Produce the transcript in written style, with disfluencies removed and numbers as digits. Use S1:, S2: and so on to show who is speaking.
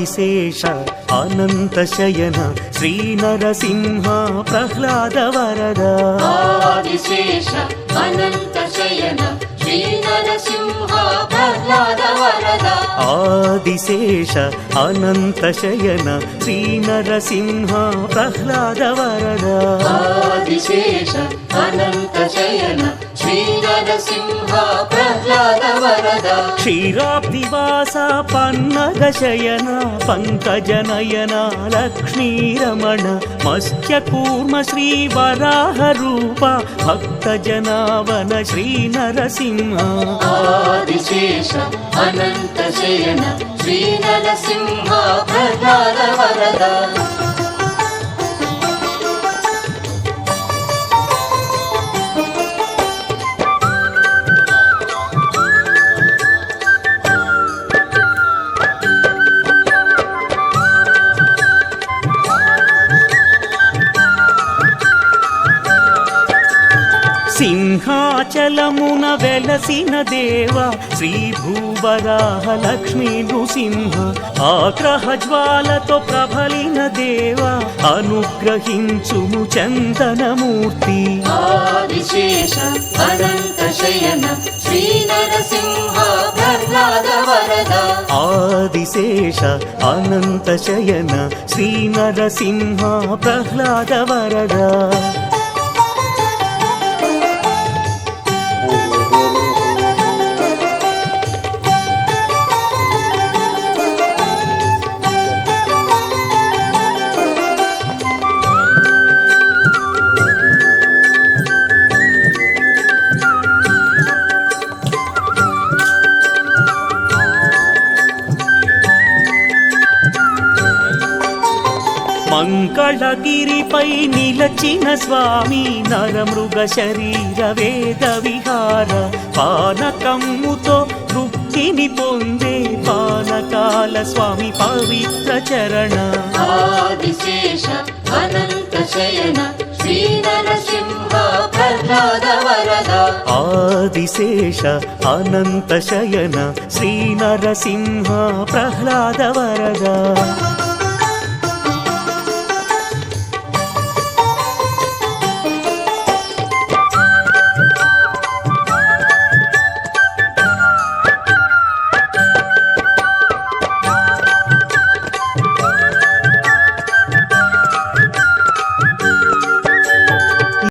S1: ఆదిశేష అనంత శయన శ్రీ నరసింహ ప్రహ్లాద వరద
S2: ఆదిశేష అనంత శయన శ్రీ నరసింహ ప్రహ్లాద వరద
S1: ఆదిశేష అనంత శయన శ్రీ నరసింహ ప్రహ్లాద వరద
S2: ఆదిశేష అనంత శయన శ్రీ నరసింహ ప్రహ్లాద వరద
S1: క్షీరాబ్దివాస పన్నగ శయన పంకజనయన లక్ష్మీరమణ మత్స్యకూర్మ శ్రీ వరాహ రూప భక్త జనావన శ్రీ నరసింహ
S2: ఆదిశేష అనంత శయన శ్రీ నరసింహ ప్రహ్లాద వరద
S1: సింహాచలమున వెలసిన దేవ శ్రీ భూవరాహ లక్ష్మీ నృసింహ ఆగ్రహ జ్వాలతో ప్రబలిన దేవ అనుగ్రహించుము చందనమూర్తి
S2: ఆదిశేష అనంత శయన శ్రీ నరసింహ ప్రహ్లాద వరద
S1: ఆదిశేష అనంత శయన శ్రీ నరసింహ ప్రహ్లాద వరద మంగళగిరిపై నిలచిన స్వామి నరమృగ శరీర వేద విహార పానకమ్ముతో తృప్తిని పొందే పానకాల స్వామి పవిత్ర చరణ
S2: ఆదిశేష అనంత శయన శ్రీ నరసింహ ప్రహ్లాద వరద
S1: ఆదిశేష అనంత శయన శ్రీ నరసింహ ప్రహ్లాద వరద